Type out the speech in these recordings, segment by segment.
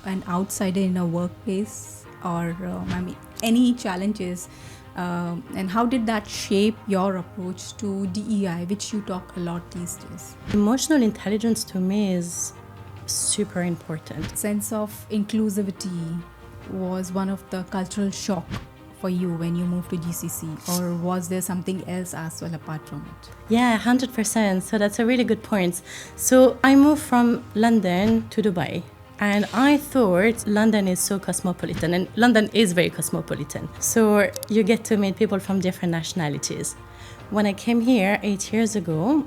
an outsider in a workplace, or any challenges, and how did that shape your approach to DEI, which you talk a lot these days? Emotional intelligence to me is super important. Sense of inclusivity was one of the cultural shock for you when you moved to GCC, or was there something else as well apart from it? Yeah, 100%. So that's a really good point. So I moved from London to Dubai. And I thought London is so cosmopolitan, and London is very cosmopolitan. So you get to meet people from different nationalities. When I came here 8 years ago,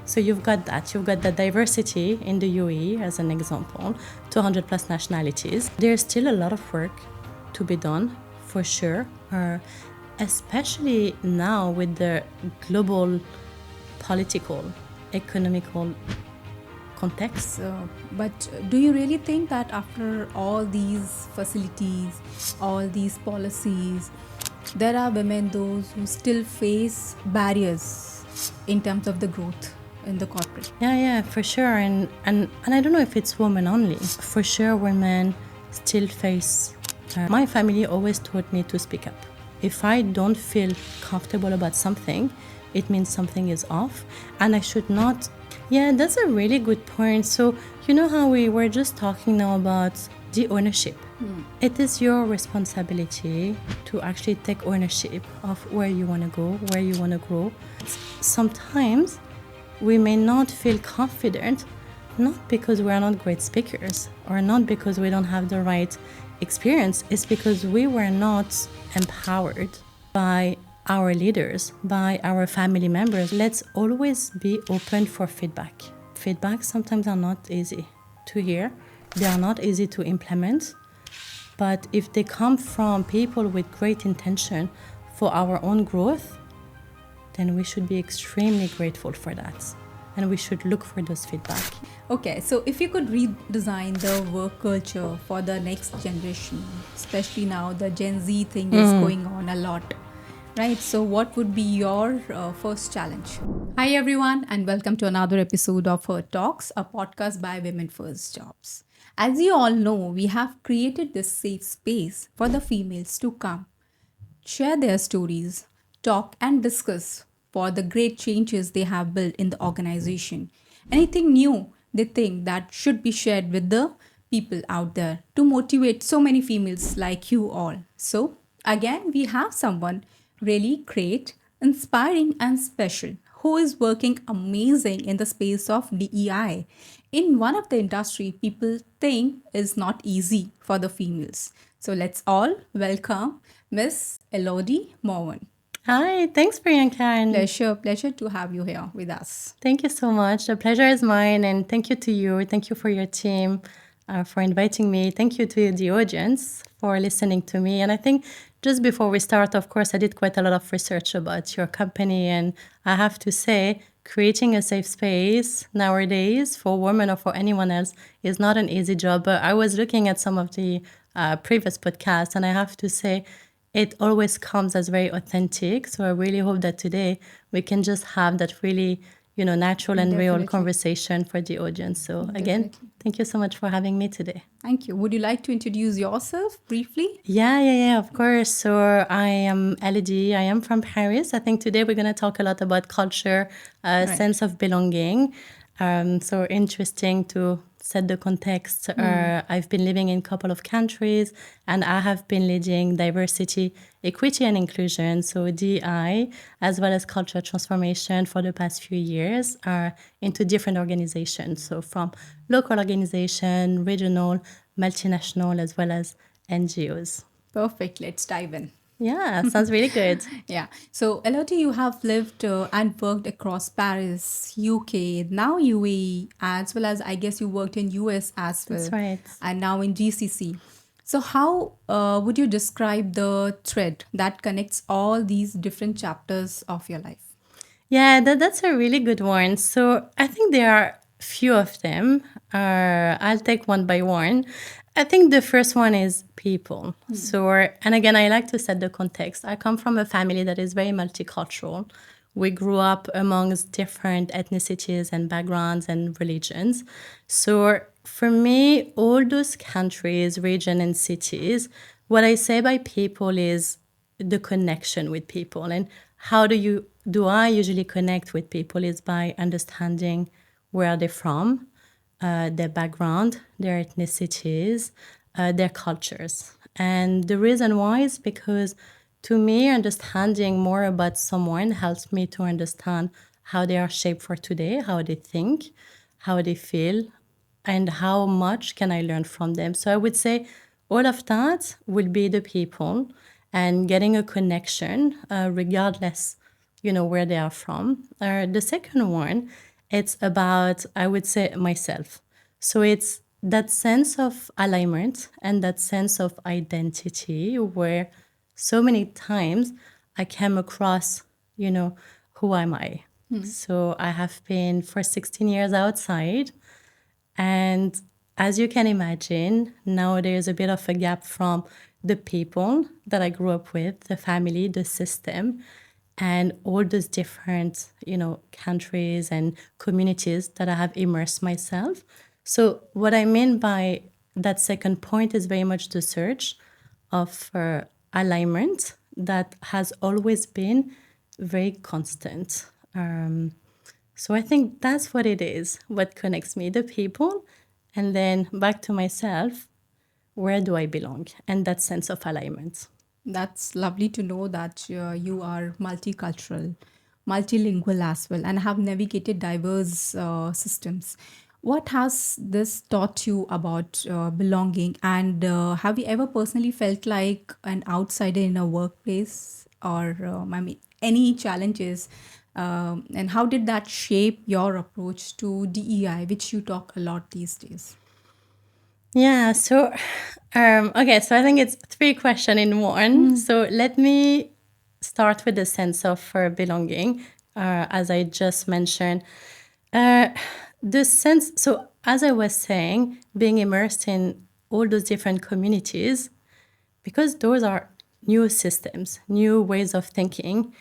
so you've got the diversity in the UAE as an example, 200 plus nationalities. There's still a lot of work to be done, for sure, especially now with the global political, economical context. But do you really think that after all these facilities, all these policies, there are women, those who still face barriers in terms of the growth in the corporate? Yeah, for sure. And I don't know if it's women only. For sure, women still face. My family always taught me to speak up. If I don't feel comfortable about something, it means something is off, and I should not. Yeah, that's a really good point. So, you know how we were just talking now about the ownership. It is your responsibility to actually take ownership of where you want to go, where you want to grow. Sometimes we may not feel confident, not because we are not great speakers or not because we don't have the right experience. It's because we were not empowered by our leaders, by our family members. Let's always be open for feedback. Feedback sometimes are not easy to hear. They are not easy to implement. But if they come from people with great intention for our own growth, then we should be extremely grateful for that. And we should look for those feedback. Okay, so if you could redesign the work culture for the next generation, especially now the Gen Z thing is going on a lot, right? So what would be your first challenge? Hi everyone, and welcome to another episode of HerTalks, a podcast by Women First Jobs. As you all know, we have created this safe space for the females to come, share their stories, talk and discuss for the great changes they have built in the organization. Anything new they think that should be shared with the people out there to motivate so many females like you all. So, again, we have someone really great, inspiring, and special who is working amazing in the space of DEI in one of the industry people think is not easy for the females. So let's all welcome Miss Elodie Morvan. Hi, thanks, Priyanka. And Pleasure to have you here with us. thank you so much. The pleasure is mine. And thank you to you. Thank you for your team for inviting me. Thank you to the audience for listening to me. And I think just before we start, of course, I did quite a lot of research about your company. And I have to say, creating a safe space nowadays for women or for anyone else is not an easy job. But I was looking at some of the previous podcasts, and I have to say, it always comes as very authentic. So I really hope that today we can just have that really, natural and real Definitely. conversation for the audience. So again, Definitely. thank you so much for having me today. Thank you. Would you like to introduce yourself briefly? Yeah, of course. So I am Elodie. I am from Paris. I think today we're going to talk a lot about culture, sense of belonging. So interesting to set the context. I've been living in a couple of countries, and I have been leading diversity, equity, and inclusion, so DI, as well as cultural transformation for the past few years into different organizations. So from local organization, regional, multinational, as well as NGOs. Perfect. Let's dive in. Yeah, sounds really good. Yeah. So, Elodie, you have lived and worked across Paris, UK, now UAE, as well as I guess you worked in US as well. That's right. And now in GCC. So, how would you describe the thread that connects all these different chapters of your life? Yeah, that's a really good one. So I think there are few of them. I'll take one by one. I think the first one is people. So, and again, I like to set the context. I come from a family that is very multicultural. We grew up amongst different ethnicities and backgrounds and religions. So for me, all those countries, region, and cities, what I say by people is the connection with people. And how do I usually connect with people is by understanding where they're from, their background, their ethnicities, their cultures. And the reason why is because to me, understanding more about someone helps me to understand how they are shaped for today, how they think, how they feel, and how much can I learn from them. So I would say all of that would be the people and getting a connection, regardless, where they are from. The second one, it's about, I would say, myself. So it's that sense of alignment and that sense of identity where so many times I came across, who am I? So I have been for 16 years outside. And as you can imagine, now there's a bit of a gap from the people that I grew up with, the family, the system, and all those different, countries and communities that I have immersed myself. So what I mean by that second point is very much the search of alignment that has always been very constant. So I think that's what it is, what connects me, the people, and then back to myself, where do I belong? And that sense of alignment. That's lovely to know that you are multicultural, multilingual as well, and have navigated diverse systems. What has this taught you about belonging? And have you ever personally felt like an outsider in a workplace, or I mean, any challenges? And how did that shape your approach to DEI, which you talk a lot these days? Yeah, so okay, so I think it's three questions in one. So let me start with the sense of belonging, as I just mentioned. Uh, the sense, so as I was saying, being immersed in all those different communities, because those are new systems, new ways of thinking,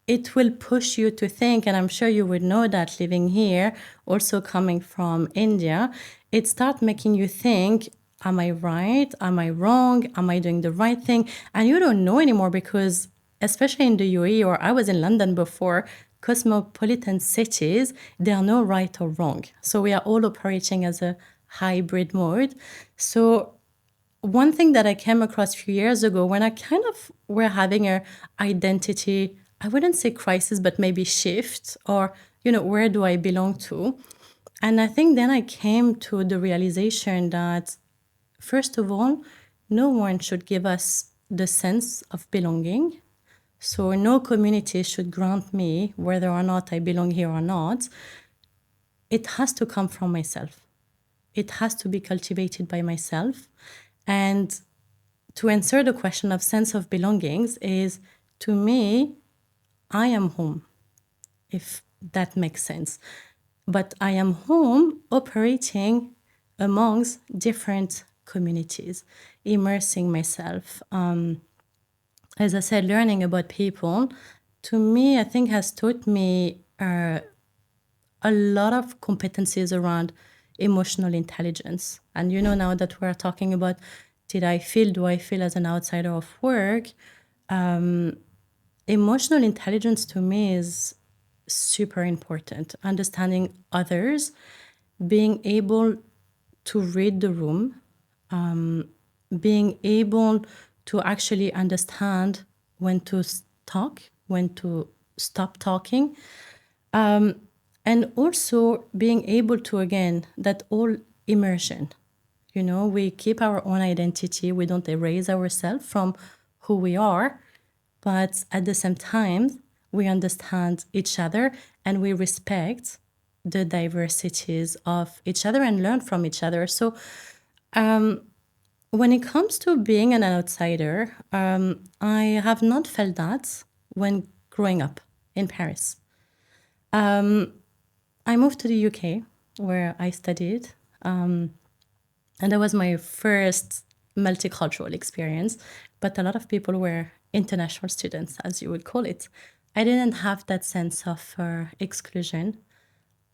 it will push you to think, and I'm sure you would know that living here, also coming from India, it starts making you think, am I right? Am I wrong? Am I doing the right thing? And you don't know anymore because, especially in the UAE, or I was in London before, cosmopolitan cities, there are no right or wrong. So we are all operating as a hybrid mode. So one thing that I came across a few years ago when I kind of were having a identity, I wouldn't say crisis, but maybe shift or, where do I belong to? And I think then I came to the realization that, first of all, no one should give us the sense of belonging. So no community should grant me whether or not I belong here or not. It has to come from myself. It has to be cultivated by myself. And to answer the question of sense of belongings is, to me, I am home, if that makes sense. But I am home operating amongst different communities, immersing myself. As I said, learning about people, to me, I think has taught me a lot of competencies around emotional intelligence. And now that we're talking about do I feel as an outsider of work, emotional intelligence to me is super important. Understanding others, being able to read the room, being able to actually understand when to talk, when to stop talking, and also being able to, again, that all immersion. We keep our own identity, we don't erase ourselves from who we are, but at the same time, we understand each other and we respect the diversities of each other and learn from each other. So, when it comes to being an outsider, I have not felt that when growing up in Paris. I moved to the UK where I studied, and that was my first multicultural experience. But a lot of people were international students, as you would call it, I didn't have that sense of exclusion.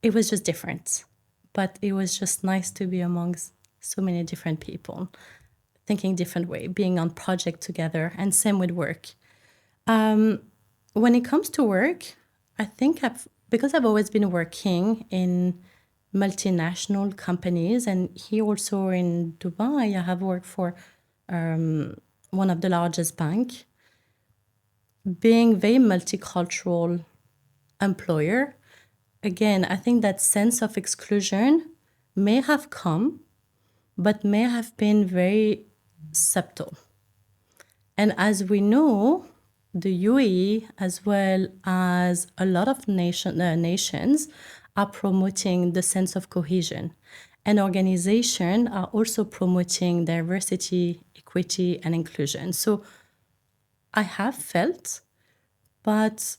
It was just different. But it was just nice to be amongst so many different people, thinking different way, being on project together, and same with work. When it comes to work, I think because I've always been working in multinational companies, and here also in Dubai, I have worked for one of the largest bank. Being very multicultural employer, again, I think that sense of exclusion may have come, but may have been very subtle. And as we know, the UAE, as well as a lot of nations, are promoting the sense of cohesion. And organizations are also promoting diversity, equity, and inclusion. So I have felt, but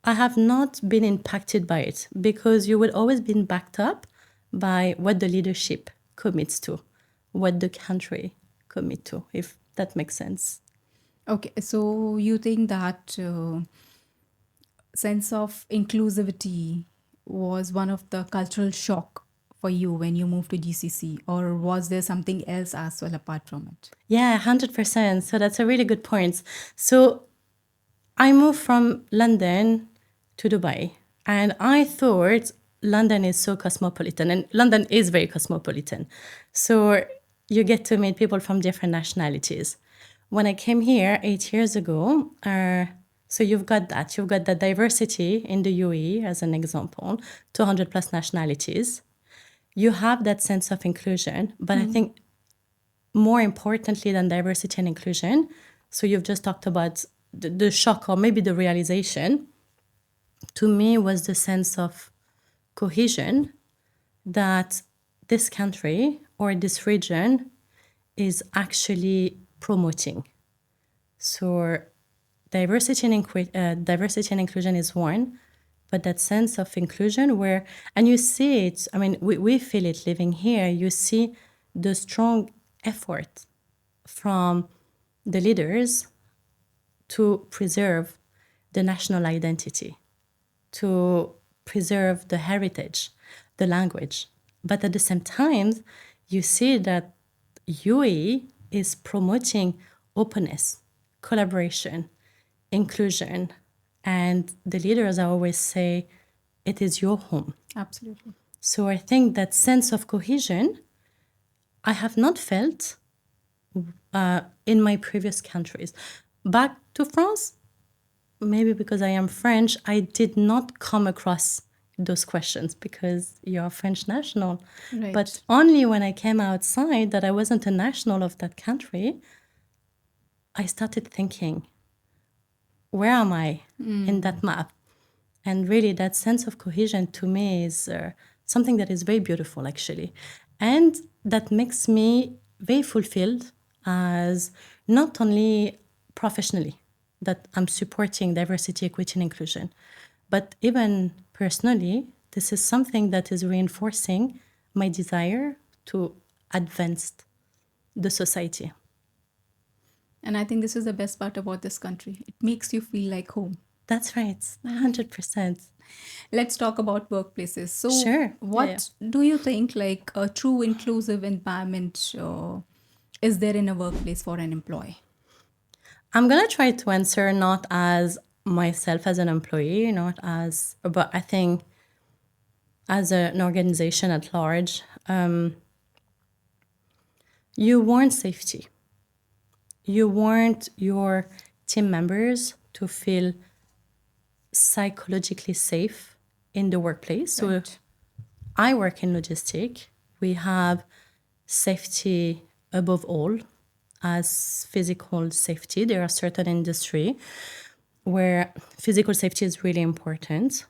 I have not been impacted by it, because you will always be backed up by what the leadership commits to, what the country commit to, if that makes sense. Okay, so you think that sense of inclusivity was one of the cultural shock for you when you moved to GCC, or was there something else as well apart from it? Yeah, 100%. So that's a really good point. So I moved from London to Dubai, and I thought London is so cosmopolitan, and London is very cosmopolitan. So you get to meet people from different nationalities. When I came here 8 years ago, so you've got that diversity in the UAE, as an example, 200 plus nationalities. You have that sense of inclusion, but I think more importantly than diversity and inclusion, so you've just talked about the shock, or maybe the realization, to me was the sense of cohesion that this country or this region is actually promoting. So diversity and inclusion is one, but that sense of inclusion where, and you see it, I mean, we feel it living here, you see the strong effort from the leaders to preserve the national identity, to preserve the heritage, the language. But at the same time, you see that UAE is promoting openness, collaboration, inclusion, and the leaders always say, it is your home. Absolutely. So I think that sense of cohesion, I have not felt in my previous countries. Back to France, maybe because I am French, I did not come across those questions because you're a French national. Right. But only when I came outside that I wasn't a national of that country, I started thinking, where am I in that map? And really, that sense of cohesion to me is something that is very beautiful, actually. And that makes me very fulfilled as not only professionally, that I'm supporting diversity, equity, and inclusion, but even personally, this is something that is reinforcing my desire to advance the society. And I think this is the best part about this country. It makes you feel like home. That's right, 100%. Let's talk about workplaces. So, Sure. what do you think like a true inclusive environment is there in a workplace for an employee? I'm going to try to answer not as myself as an employee, not as, but I think as an organization at large. You want safety. You want your team members to feel psychologically safe in the workplace. So Right. I work in logistics. We have safety above all as physical safety. There are certain industry where physical safety is really important,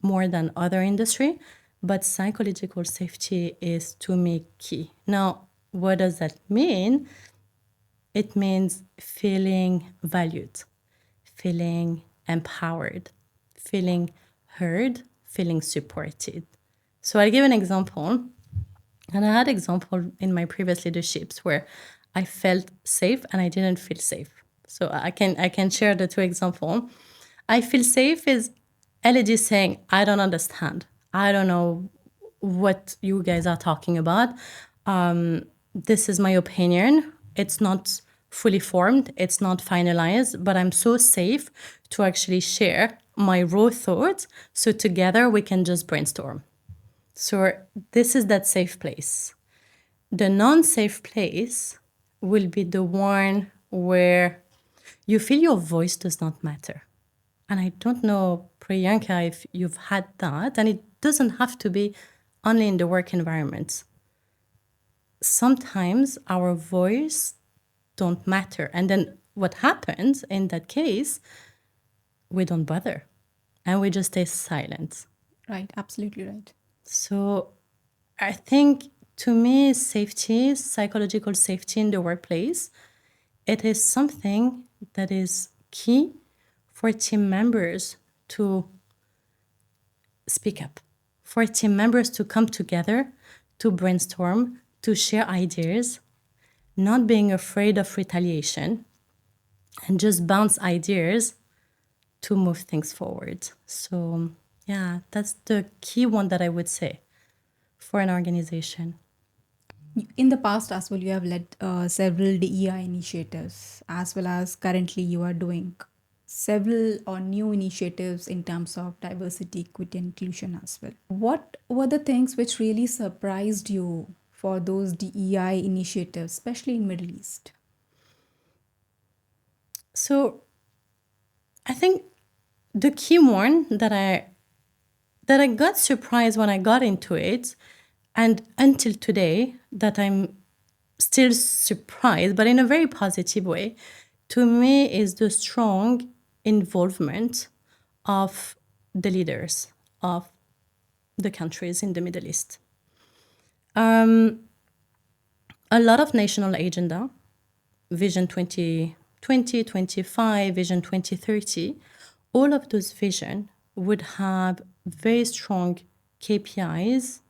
more than other industry, but psychological safety is, to me, key. Now, what does that mean? It means feeling valued, feeling empowered, feeling heard, feeling supported. So I'll give an example. And I had example in my previous leaderships where I felt safe and I didn't feel safe. So I can share the two example. I feel safe is Elodie saying, I don't understand. I don't know what you guys are talking about. This is my opinion. It's not fully formed, it's not finalized, but I'm so safe to actually share my raw thoughts. So together we can just brainstorm. So this is that safe place. The non-safe place will be the one where you feel your voice does not matter. And I don't know, Priyanka, if you've had that, and it doesn't have to be only in the work environment. Sometimes our voice don't matter. And then what happens in that case, we don't bother and we just stay silent. Right, absolutely right. So I think to me, safety, psychological safety in the workplace, it is something that is key for team members to speak up, for team members to come together, to brainstorm, to share ideas, not being afraid of retaliation, and just bounce ideas to move things forward. So, yeah, that's the key one that I would say for an organization. In the past as well, you have led several DEI initiatives, as well as currently you are doing several or new initiatives in terms of diversity, equity, and inclusion as well. What were the things which really surprised you for those DEI initiatives, especially in Middle East? So, I think the key one that I got surprised when I got into it, and until today, that I'm still surprised, but in a very positive way, to me is the strong involvement of the leaders of the countries in the Middle East. A lot of national agenda, Vision 2020, 25, Vision 2030, all of those vision would have very strong KPIs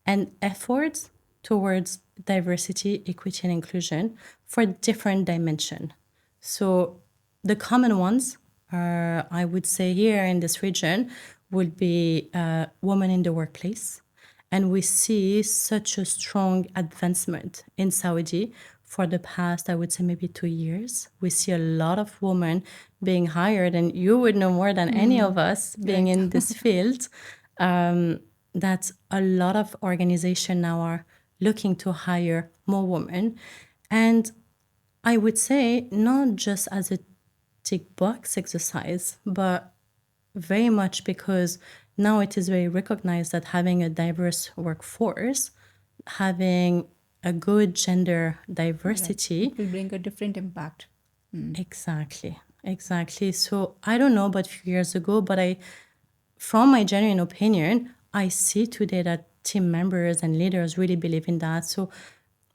and efforts towards diversity, equity, and inclusion for different dimensions. So the common ones are, I would say here in this region, would be women in the workplace. And we see such a strong advancement in Saudi for the past, I would say, maybe 2 years. We see a lot of women being hired, and you would know more than any of us being in this field, that a lot of organizations now are looking to hire more women. And I would say not just as a tick box exercise, but very much because now it is very recognized that having a diverse workforce, having a good gender diversity, It will bring a different impact. exactly. So I don't know about a few years ago, but from my genuine opinion, I see today that team members and leaders really believe in that. So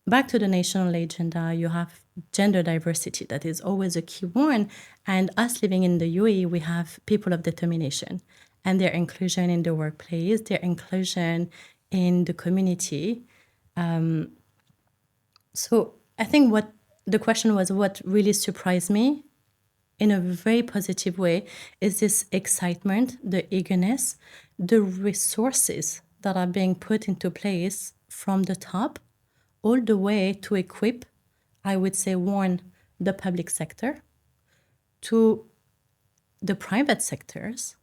back to the national agenda, you have gender diversity, that is always a key one. And us living in the UAE, we have people of determination and their inclusion in the workplace, their inclusion in the community. So I think what the question was, what really surprised me in a very positive way is this excitement, the eagerness, the resources that are being put into place from the top all the way to equip, I would say, one, the public sector, to the private sectors,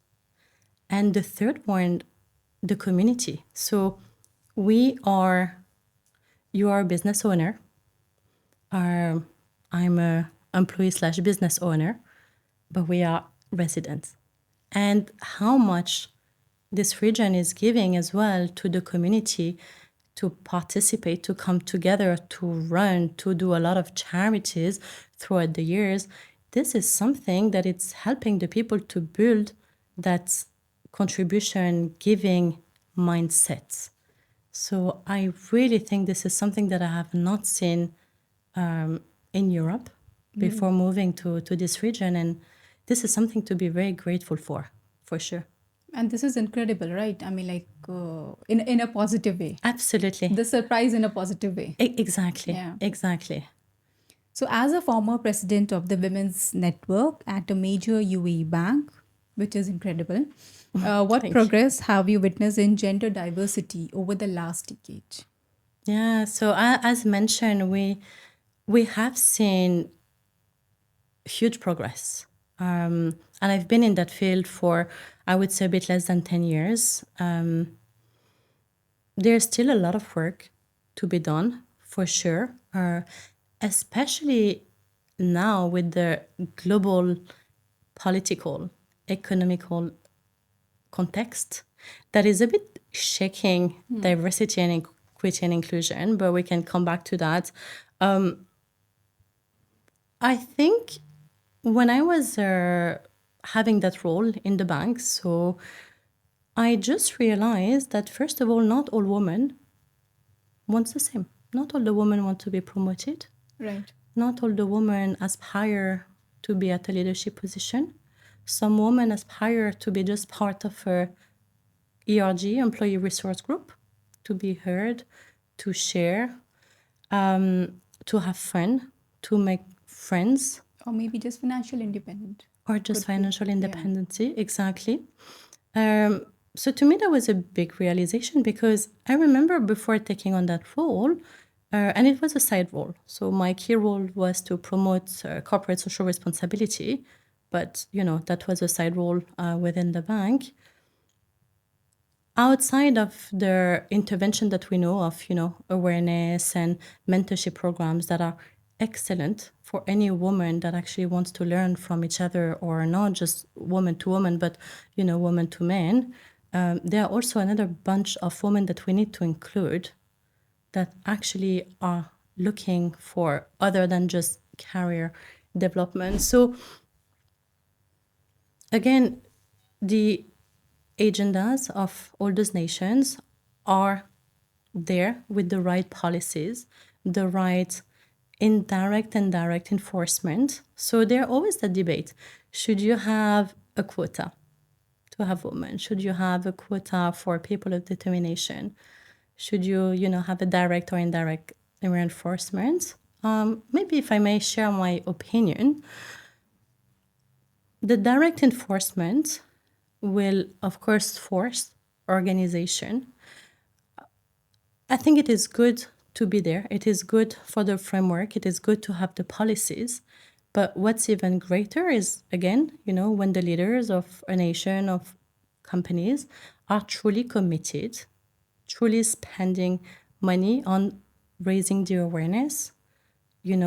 and the third one, the community. So you are a business owner, I'm a employee slash business owner, but we are residents. And how much this region is giving as well to the community to participate, to come together, to run, to do a lot of charities throughout the years. This is something that it's helping the people to build that contribution giving mindset. So I really think this is something that I have not seen in Europe before moving to this region. And this is something to be very grateful for sure. And this is incredible, right? I mean, like in a positive way. Absolutely. The surprise in a positive way. Exactly. Yeah. Exactly. So, as a former president of the Women's Network at a major UAE bank, which is incredible, what Thank you. progress have you witnessed in gender diversity over the last decade? Yeah, so as mentioned, we have seen huge progress. And I've been in that field for, I would say, a bit less than 10 years. There's still a lot of work to be done, for sure, especially now with the global political, economical context that is a bit shaking diversity and equity and inclusion, but we can come back to that. I think when I was having that role in the bank, so I just realized that, first of all, not all women want the same. Not all the women want to be promoted. Right. Not all the women aspire to be at a leadership position. Some women aspire to be just part of a ERG, employee resource group, to be heard, to share, to have fun, to make friends, Or maybe just financial independent. or just Could be. financial Yeah. independency. Exactly. So to me, that was a big realization, because I remember before taking on that role, and it was a side role. So my key role was to promote corporate social responsibility, but that was a side role within the bank. Outside of the intervention that we know of, awareness and mentorship programs that are excellent for any woman that actually wants to learn from each other, or not just woman to woman, but woman to men. There are also another bunch of women that we need to include that actually are looking for other than just career development. So again, the agendas of all those nations are there with the right policies, the right indirect and direct enforcement. So there's always the debate. Should you have a quota to have women? Should you have a quota for people of determination? Should you, have a direct or indirect reinforcement? Maybe if I may share my opinion, the direct enforcement will, of course, force organization. I think it is good to be there. It is good for the framework. It is good to have the policies. But what's even greater is, again, when the leaders of a nation, of companies, are truly committed, truly spending money on raising the awareness,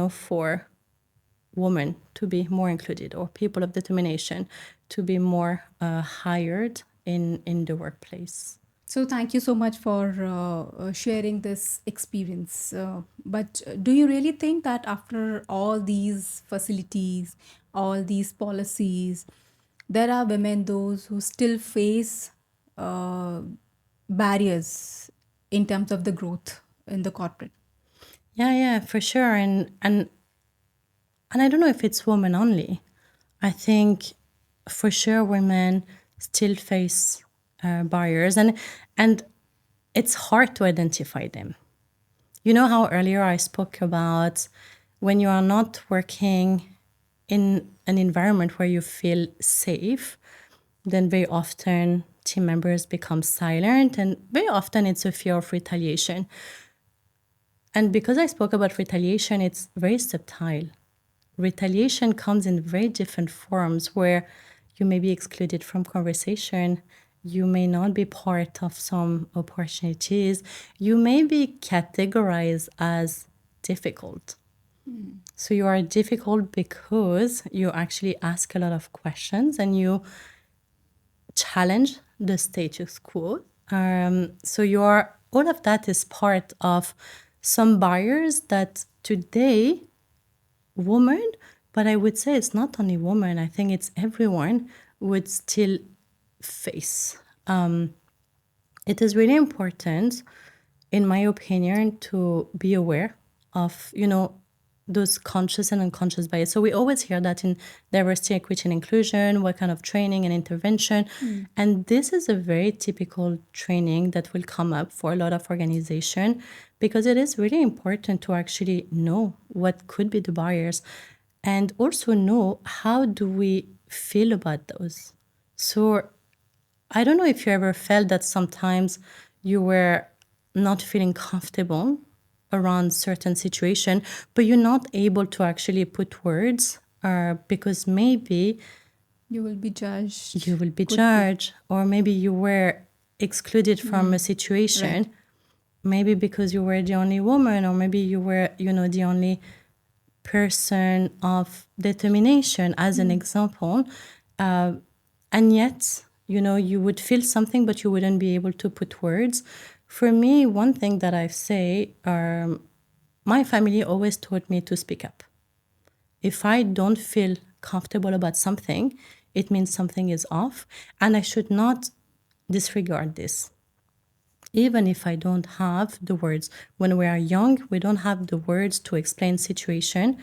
for women to be more included, or people of determination to be more hired in the workplace. So, thank you so much for sharing this experience. But do you really think that after all these facilities, all these policies, there are women, those who still face uh, barriers in terms of the growth in the corporate? Yeah, for sure. And I don't know if it's women only. I think for sure women still face barriers, and it's hard to identify them. You know how earlier I spoke about when you are not working in an environment where you feel safe, then very often team members become silent, and very often it's a fear of retaliation. And because I spoke about retaliation, it's very subtle. Retaliation comes in very different forms, where you may be excluded from conversation, you may not be part of some opportunities, you may be categorized as difficult. So you are difficult because you actually ask a lot of questions and you challenge the status quo. So all of that is part of some barriers that today women, but I would say it's not only women, I think it's everyone, would still face. It is really important, in my opinion, to be aware of, those conscious and unconscious bias. So we always hear that in diversity, equity, and inclusion, what kind of training and intervention. And this is a very typical training that will come up for a lot of organization, because it is really important to actually know what could be the barriers and also know how do we feel about those. So I don't know if you ever felt that sometimes you were not feeling comfortable around certain situation, but you're not able to actually put words, because maybe You will be judged. you will be Could judged, or maybe you were excluded from a situation, maybe because you were the only woman, or maybe you were, the only person of determination, as an example. And yet, you would feel something, but you wouldn't be able to put words. For me, one thing that I say, my family always taught me to speak up. If I don't feel comfortable about something, it means something is off, and I should not disregard this. Even if I don't have the words. When we are young, we don't have the words to explain situation.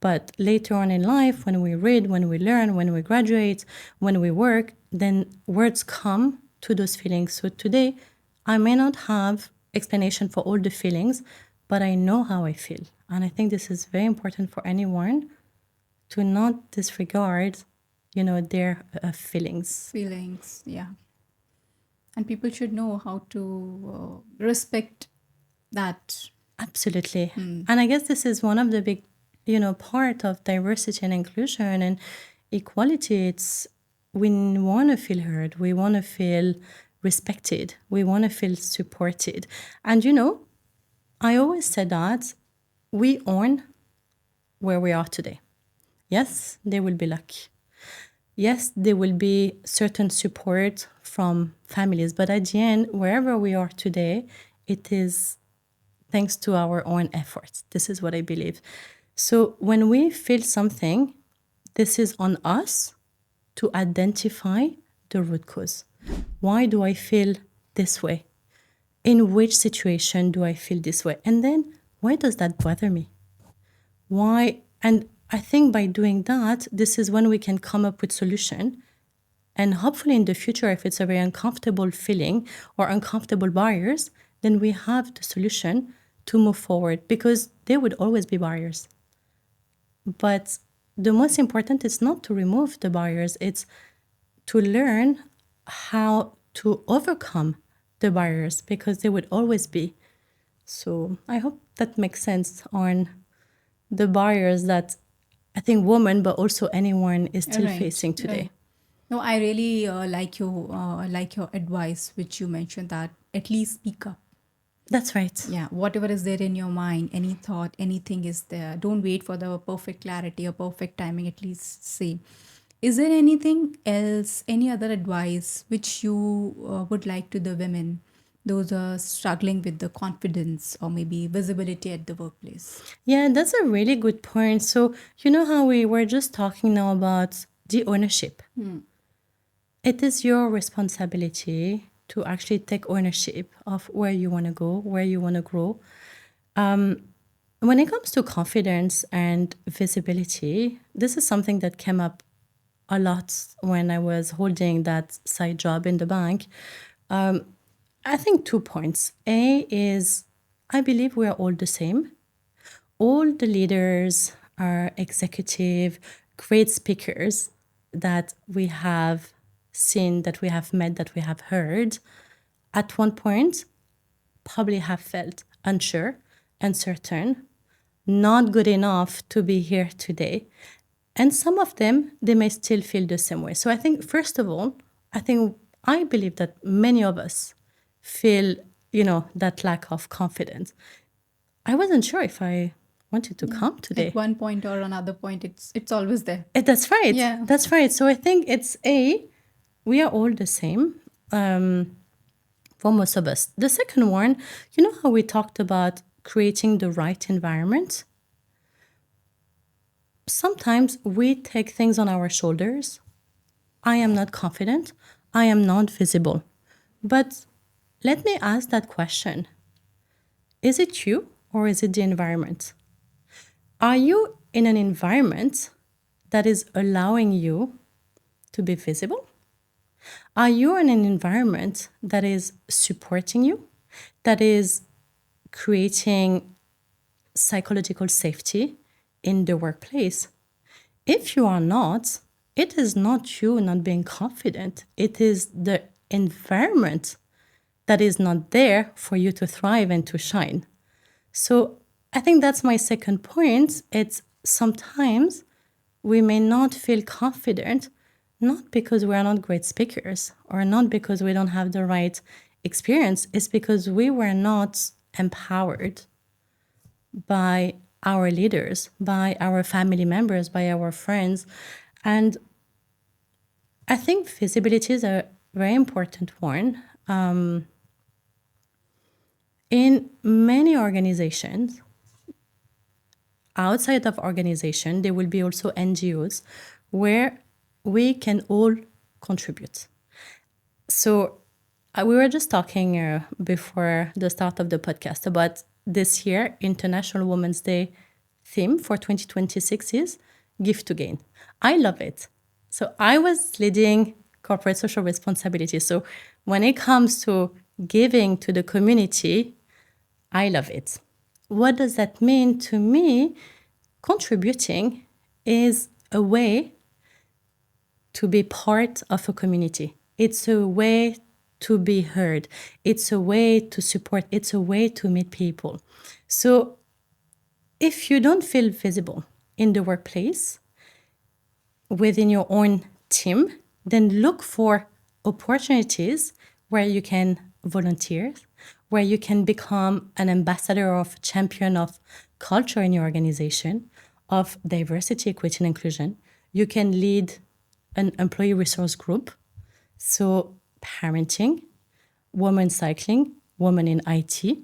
But later on in life, when we read, when we learn, when we graduate, when we work, then words come to those feelings. So today, I may not have explanation for all the feelings, but I know how I feel. And I think this is very important for anyone to not disregard, their feelings. feelings, yeah. And people should know how to respect that. Absolutely. And I guess this is one of the big, part of diversity and inclusion and equality. It's we want to feel heard. We want to feel respected. We want to feel supported. And, I always said that we own where we are today. Yes, there will be luck. Yes, there will be certain support from families. But at the end, wherever we are today, it is thanks to our own efforts. This is what I believe. So when we feel something, this is on us to identify the root cause. Why do I feel this way? In which situation do I feel this way? And then why does that bother me? Why? And I think by doing that, this is when we can come up with solution. And hopefully in the future, if it's a very uncomfortable feeling or uncomfortable barriers, then we have the solution to move forward, because there would always be barriers. But the most important is not to remove the barriers, it's to learn how to overcome the barriers, because they would always be. So I hope that makes sense on the barriers that I think women, but also anyone is still Right, facing today. right. No, I really like your advice, which you mentioned, that at least speak up. That's right. Yeah, whatever is there in your mind, any thought, anything is there. Don't wait for the perfect clarity or perfect timing, at least say. Is there anything else, any other advice which you would like to the women, those are struggling with the confidence or maybe visibility at the workplace? Yeah, that's a really good point. So, you know how we were just talking now about the ownership? It is your responsibility to actually take ownership of where you want to go, where you want to grow. When it comes to confidence and visibility, this is something that came up a lot when I was holding that side job in the bank. I think 2 points. A is I believe we are all the same. All the leaders are executive, great speakers that we have seen, that we have met, that we have heard, at one point probably have felt unsure, uncertain, not good enough to be here today. And some of them, they may still feel the same way. So I think, first of all, I believe that many of us feel, that lack of confidence. I wasn't sure if I wanted to come today. At one point or another point, it's always there. That's right. Yeah. That's right. So I think it's we are all the same for most of us. The second one, you know how we talked about creating the right environment? Sometimes we take things on our shoulders. I am not confident. I am not visible. But let me ask that question. Is it you or is it the environment? Are you in an environment that is allowing you to be visible? Are you in an environment that is supporting you, that is creating psychological safety in the workplace? If you are not, it is not you not being confident. It is the environment that is not there for you to thrive and to shine. So I think that's my second point. It's sometimes we may not feel confident, not because we are not great speakers or not because we don't have the right experience. It's because we were not empowered by our leaders, by our family members, by our friends. And I think visibility is a very important one. In many organizations, outside of organization, there will be also NGOs where we can all contribute. So we were just talking before the start of the podcast about this year, International Women's Day theme for 2026 is Give to Gain. I love it. So I was leading corporate social responsibility. So when it comes to giving to the community, I love it. What does that mean to me? Contributing is a way to be part of a community. It's a way to be heard. It's a way to support. It's a way to meet people. So if you don't feel visible in the workplace, within your own team, then look for opportunities where you can volunteer, where you can become an ambassador of champion of culture in your organization, of diversity, equity, and inclusion. You can lead an employee resource group. So parenting, women cycling, women in IT,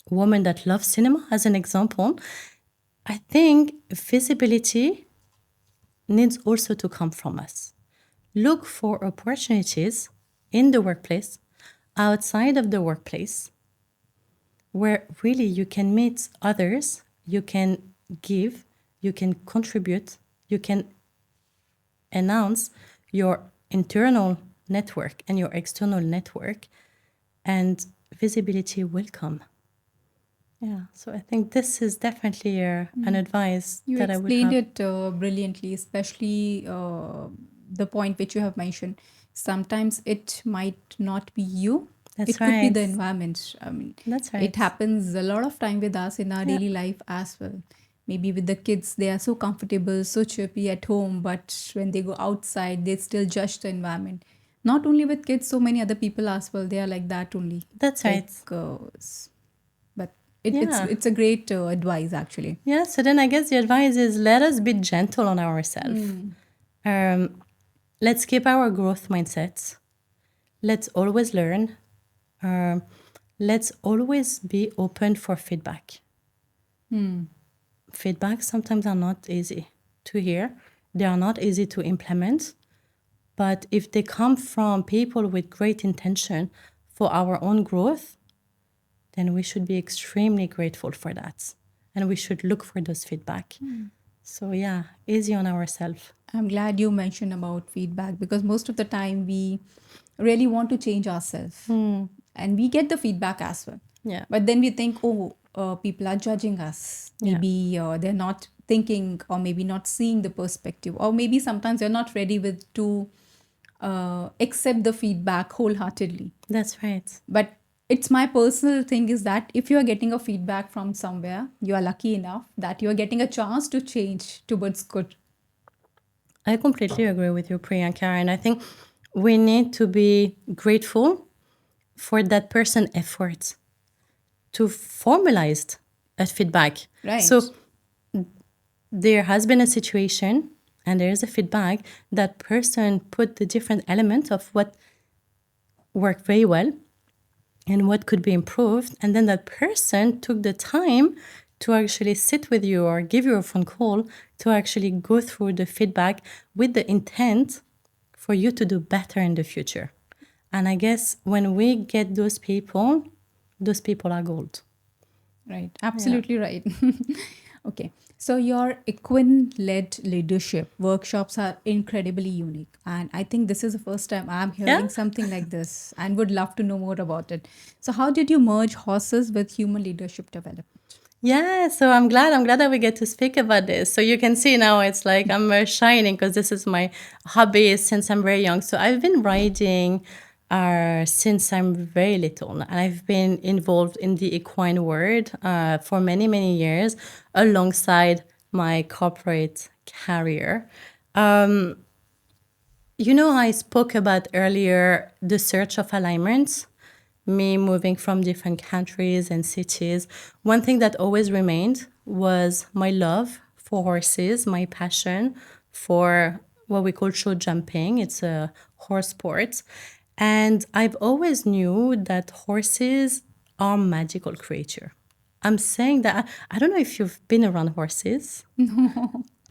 women that love cinema, as an example. I think visibility needs also to come from us. Look for opportunities in the workplace, outside of the workplace, where really you can meet others, you can give, you can contribute, you can announce your internal network and your external network, and visibility will come. Yeah, so I think this is definitely an advice You that I would explained have. it brilliantly, especially the point which you have mentioned. Sometimes it might not be you. That's It could be the right. environment. I mean, That's right. it happens a lot of time with us in our Yeah. daily life as well. Maybe with the kids, they are so comfortable, so chirpy at home, but when they go outside, they still judge the environment. Not only with kids, so many other people as well. They are like that only. That's Like, right. but Yeah. it's a great advice actually. Yeah, so then I guess the advice is let us be gentle on ourselves. Let's keep our growth mindset. Let's always learn. Let's always be open for feedback. Feedback sometimes are not easy to hear. They are not easy to implement. But if they come from people with great intention for our own growth, then we should be extremely grateful for that. And we should look for those feedback. So yeah, easy on ourselves. I'm glad you mentioned about feedback because most of the time we really want to change ourselves and we get the feedback as well. Yeah. But then we think, oh, people are judging us. Yeah. Maybe they're not thinking or maybe not seeing the perspective, or maybe sometimes they're not ready with to accept the feedback wholeheartedly. That's right. But it's my personal thing is that if you are getting a feedback from somewhere, you are lucky enough that you are getting a chance to change towards good. I completely agree with you, Priyanka. And I think we need to be grateful for that person's effort to formalize a feedback. Right. So there has been a situation and there is a feedback. That person put the different elements of what worked very well and what could be improved. And then that person took the time to actually sit with you or give you a phone call to actually go through the feedback with the intent for you to do better in the future. And I guess when we get those people are gold. Right. Absolutely right. Okay. So your equine-led leadership workshops are incredibly unique. And I think this is the first time I'm Yeah. hearing something like this and would love to know more about it. So how did you merge horses with human leadership development? Yeah, so I'm glad that we get to speak about this. So you can see now it's like I'm shining because this is my hobby since I'm very young. So I've been riding since I'm very little, and I've been involved in the equine world for many, many years alongside my corporate career. I spoke about earlier the search of alignments, me moving from different countries and cities. One thing that always remained was my love for horses, my passion for what we call show jumping. It's a horse sport. And I've always knew that horses are magical creature. I'm saying that I don't know if you've been around horses.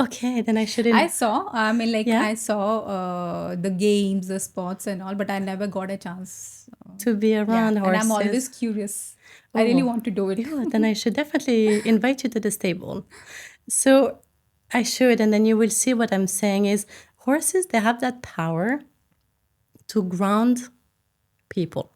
Okay, then I I shouldn't. saw, I mean, like Yeah. I saw the games, the sports and all, but I never got a chance. To be Yeah. around And I'm always horses. curious. I really Oh, want to do it. yeah, then I should definitely invite you to the stable. So I should, and then you will see what I'm saying is horses, they have that power to ground people.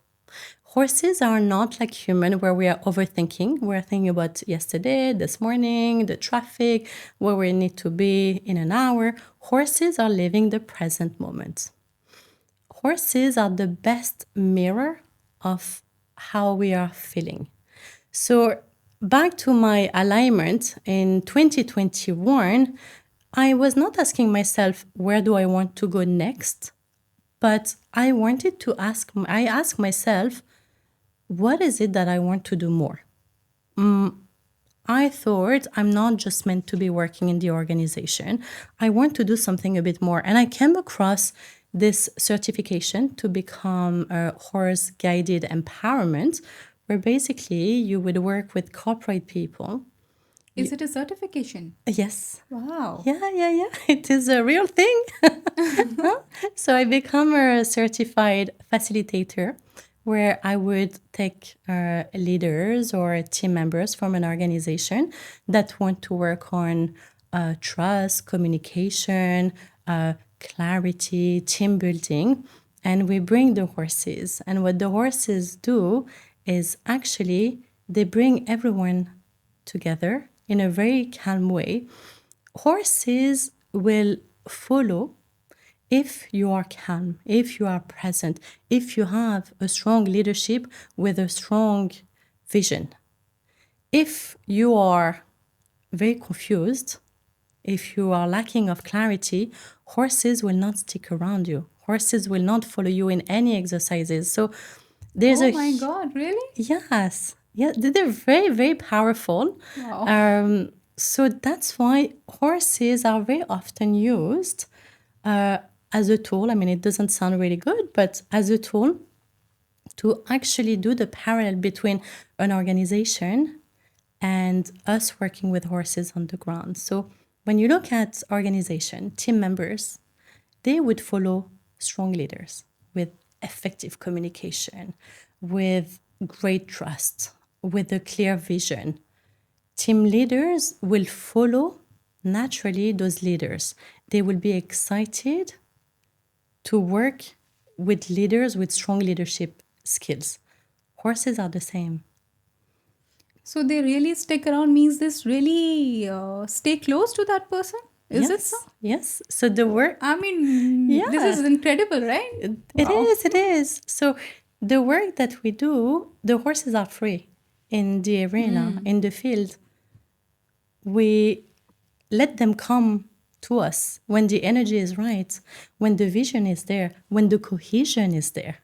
Horses are not like human where we are overthinking. We're thinking about yesterday, this morning, the traffic, where we need to be in an hour. Horses are living the present moment. Horses are the best mirror of how we are feeling. So, back to my alignment in 2021, I was not asking myself, where do I want to go next? But I asked myself, what is it that I want to do more? I thought I'm not just meant to be working in the organization. I want to do something a bit more. And I came across this certification to become a horse guided empowerment, where basically you would work with corporate people. Is it a certification? Yes. Wow. Yeah. It is a real thing. So I become a certified facilitator where I would take leaders or team members from an organization that want to work on trust, communication, clarity, team building. And we bring the horses. And what the horses do is actually they bring everyone together in a very calm way. Horses will follow if you are calm, if you are present, if you have a strong leadership with a strong vision. If you are very confused, if you are lacking of clarity, horses will not stick around you. Horses will not follow you in any exercises. So there's Oh a my God, really? yes, yeah, they're very, very powerful. Wow. So that's why horses are very often used as a tool. I mean, it doesn't sound really good, but as a tool to actually do the parallel between an organization and us working with horses on the ground. So when you look at organization, team members, they would follow strong leaders with effective communication, with great trust, with a clear vision. Team leaders will follow naturally those leaders. They will be excited to work with leaders with strong leadership skills. Horses are the same. So they really stick around means this really stay close to that person? Is it so? Yes. So the work, I mean, this yeah, is incredible, right? it Wow. is, it is. So the work that we do, the horses are free in the arena, in the field. We let them come to us when the energy is right, when the vision is there, when the cohesion is there.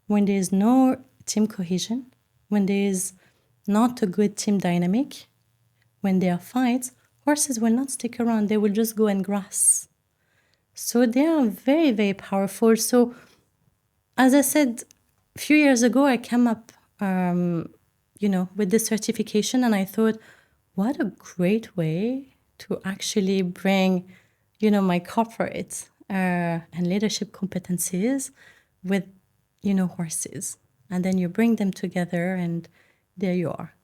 When there is no team cohesion, when there is not a good team dynamic, when there are fights, horses will not stick around. They will just go and grass. So they are very, very powerful. So, as I said, a few years ago, I came up, with this certification, and I thought, what a great way to actually bring, my corporate and leadership competencies with, horses. And then you bring them together, and there you are,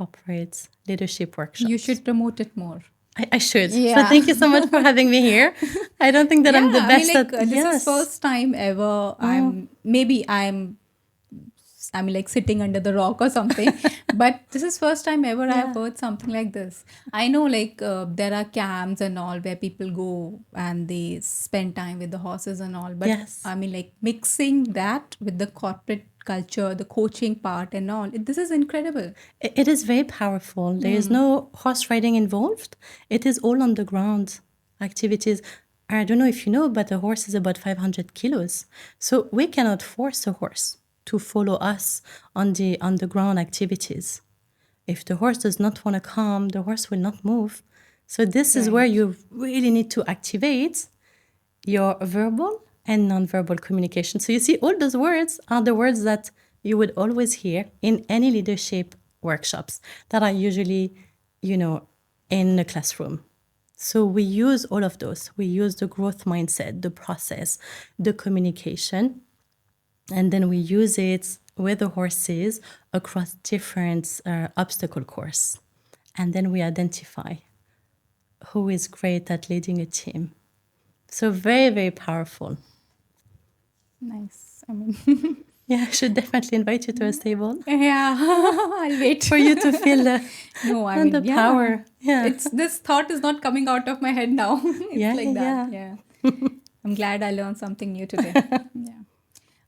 corporate leadership workshops. You should promote it more. I should. So Yeah. thank you so much for having me here. I don't think that I'm the Yeah, I mean, best like at this is yes. first time ever. I'm like sitting under the rock or something, but this is first time ever I have heard something like this. I know like there are camps and all where people go and they spend time with the horses and all, but Yes. I mean like mixing that with the corporate culture, the coaching part and all, this is incredible. It is very powerful. There is no horse riding involved. It is all on the ground activities. I don't know if you know, but a horse is about 500 kilos. So we cannot force a horse to follow us on the ground activities. If the horse does not want to come, the horse will not move. So this is where you really need to activate your verbal and nonverbal communication. So you see, all those words are the words that you would always hear in any leadership workshops that are usually, in the classroom. So we use all of those. We use the growth mindset, the process, the communication, and then we use it with the horses across different obstacle course. And then we identify who is great at leading a team. So very, very powerful. Nice. I mean, Yeah, I should definitely invite you to a stable yeah, I'll wait for you to feel No, I mean, the yeah. power. Yeah. It's this thought is not coming out of my head now. It's Yeah, like yeah, that. Yeah. I'm glad I learned something new today. Yeah.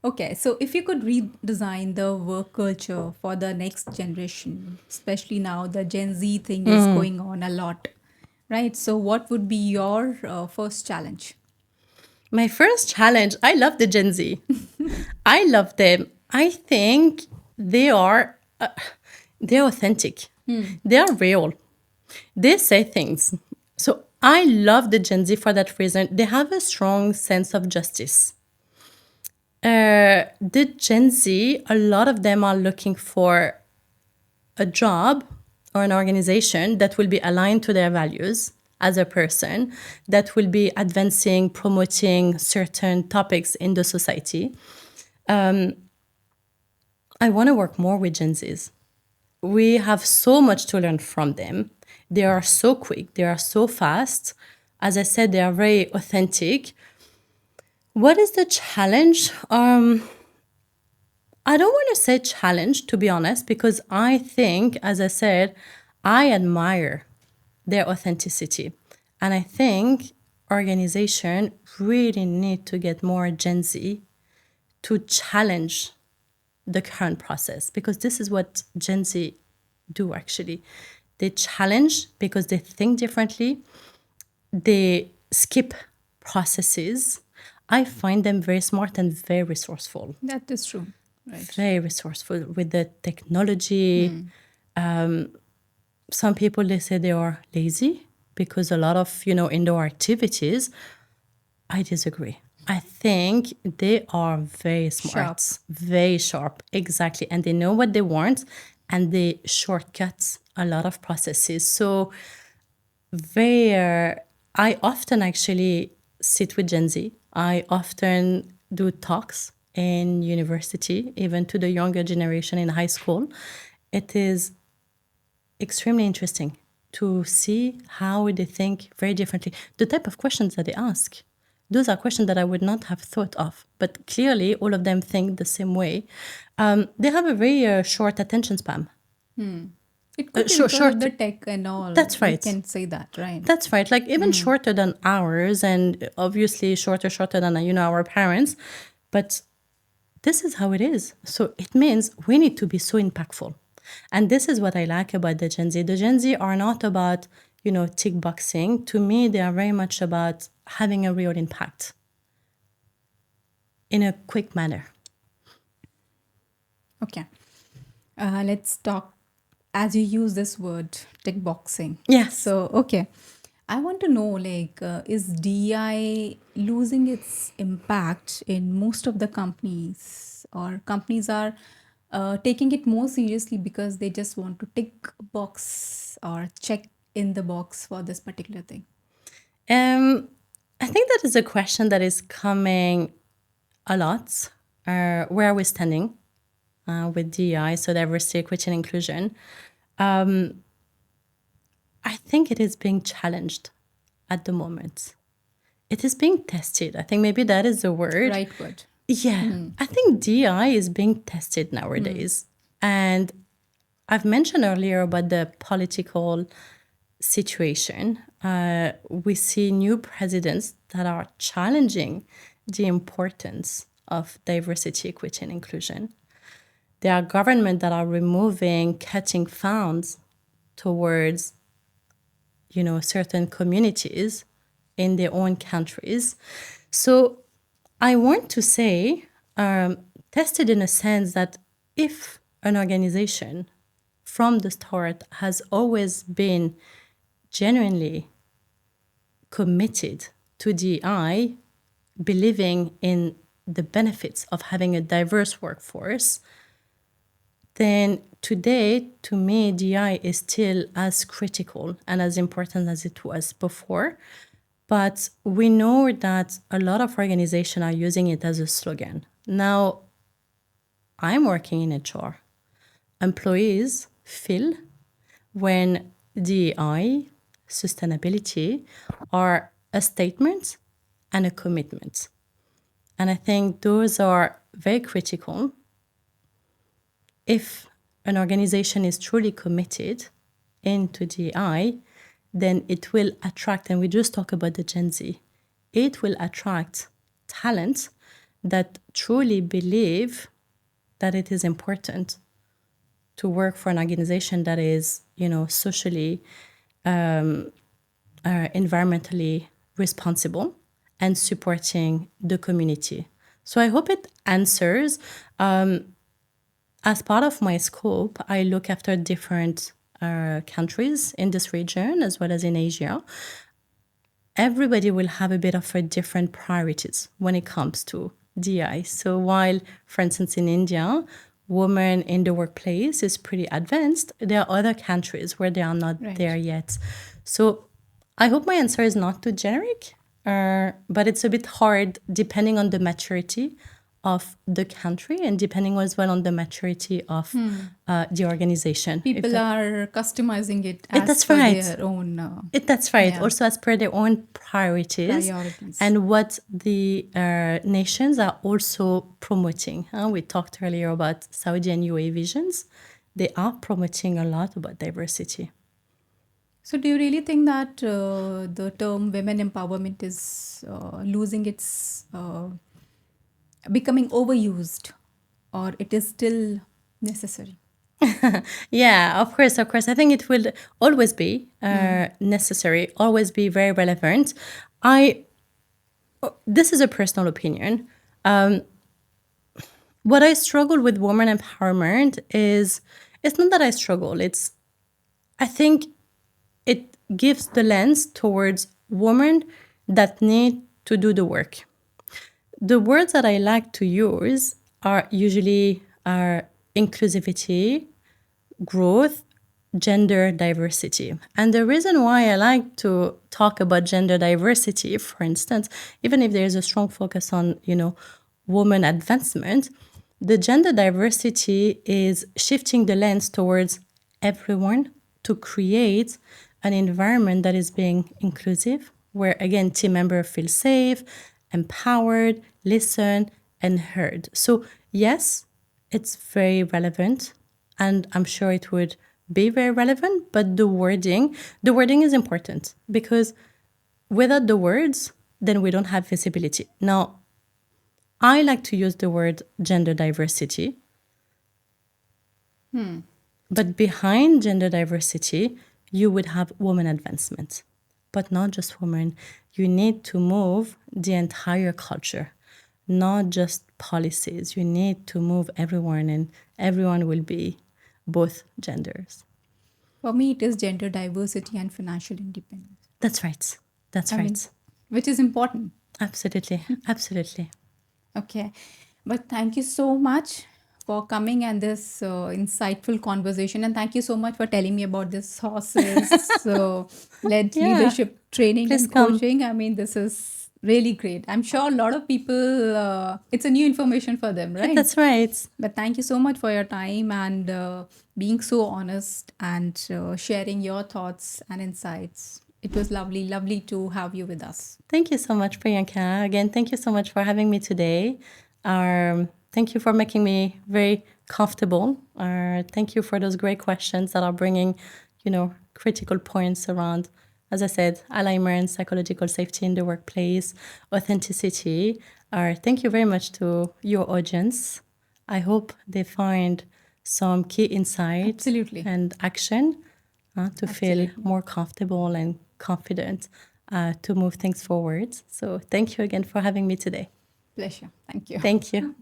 Okay, so if you could redesign the work culture for the next generation, especially now the Gen Z thing is going on a lot, right? So what would be your first challenge? My first challenge, I love the Gen Z. I love them. I think they are they're authentic. They are real. They say things. So I love the Gen Z for that reason. They have a strong sense of justice. The Gen Z, a lot of them are looking for a job or an organization that will be aligned to their values as a person, that will be advancing, promoting certain topics in the society. I want to work more with Gen Zs. We have so much to learn from them. They are so quick, they are so fast. As I said, they are very authentic. What is the challenge? I don't want to say challenge, to be honest, because I think, as I said, I admire their authenticity. And I think organization really need to get more Gen Z to challenge the current process, because this is what Gen Z do actually. They challenge because they think differently. They skip processes. I find them very smart and very resourceful. That is true. Right. Very resourceful with the technology. Some people, they say they are lazy because a lot of, indoor activities. I disagree. I think they are very smart, very sharp, exactly. And they know what they want and they shortcut a lot of processes. So I often actually sit with Gen Z. I often do talks in university, even to the younger generation in high school. It is extremely interesting to see how they think very differently. The type of questions that they ask, those are questions that I would not have thought of. But clearly, all of them think the same way. They have a very short attention span. It could be because of the tech and all. That's right. You can say that, right? That's right. Like even shorter than ours, and obviously shorter than our parents. But this is how it is. So it means we need to be so impactful. And this is what I like about the Gen Z. The Gen Z are not about, tick boxing. To me, they are very much about having a real impact in a quick manner. Okay. Let's talk, as you use this word, tick boxing. Yes. So, okay. I want to know, like, is DI losing its impact in most of the companies, or companies are taking it more seriously because they just want to tick a box or check in the box for this particular thing? I think that is a question that is coming a lot. Where are we standing with DEI, so diversity, equity, and inclusion? I think it is being challenged at the moment. It is being tested. I think maybe that is the word. Right word. Yeah, I think DI is being tested nowadays. And I've mentioned earlier about the political situation. We see new presidents that are challenging the importance of diversity, equity, and inclusion. There are governments that are removing, cutting funds towards, certain communities in their own countries. So I want to say, tested in a sense that if an organization from the start has always been genuinely committed to DI, believing in the benefits of having a diverse workforce, then today, to me, DI is still as critical and as important as it was before. But we know that a lot of organizations are using it as a slogan. Now, I'm working in HR. Employees feel when DEI, sustainability, are a statement and a commitment. And I think those are very critical. If an organization is truly committed into DEI, then it will attract, and we just talk about the Gen Z, it will attract talent that truly believe that it is important to work for an organization that is, socially, environmentally responsible and supporting the community. So I hope it answers. As part of my scope, I look after different countries in this region as well as in Asia. Everybody will have a bit of a different priorities when it comes to DI. So while, for instance, in India, women in the workplace is pretty advanced, there are other countries where they are not there yet. So I hope my answer is not too generic, but it's a bit hard depending on the maturity of the country and depending as well on the maturity of the organization. People are customizing it as That's per right. their own That's right. yeah. Also as per their own priorities and what the nations are also promoting. We talked earlier about Saudi and UAE visions. They are promoting a lot about diversity. So do you really think that the term women empowerment is losing its becoming overused, or it is still necessary? Yeah, of course. I think it will always be necessary, always be very relevant. This is a personal opinion. What I struggle with women empowerment is, it's not that I struggle. I think it gives the lens towards women that need to do the work. The words that I like to use are usually inclusivity, growth, gender diversity. And the reason why I like to talk about gender diversity, for instance, even if there is a strong focus on, woman advancement, the gender diversity is shifting the lens towards everyone to create an environment that is being inclusive, where again, team members feel safe, empowered, listen, and heard. So yes, it's very relevant, and I'm sure it would be very relevant, but the wording is important, because without the words, then we don't have visibility. Now, I like to use the word gender diversity, but behind gender diversity, you would have women advancement, but not just women. You need to move the entire culture, not just policies. You need to move everyone, and everyone will be both genders. For me, it is gender diversity and financial independence. That's right. That's right. Which is important. Absolutely. Absolutely. Okay. But thank you so much for coming and this insightful conversation. And thank you so much for telling me about this horses led leadership training and coaching. I mean, this is Really great. I'm sure a lot of people, it's a new information for them, right? That's right. But thank you so much for your time and being so honest and sharing your thoughts and insights. It was lovely, lovely to have you with us. Thank you so much, Priyanka. Again, thank you so much for having me today. Thank you for making me very comfortable. Thank you for those great questions that are bringing, critical points around, as I said, alignment, psychological safety in the workplace, authenticity. Thank you very much to your audience. I hope they find some key insights Absolutely. and action to feel more comfortable and confident to move things forward. So thank you again for having me today. Pleasure. Thank you. Thank you.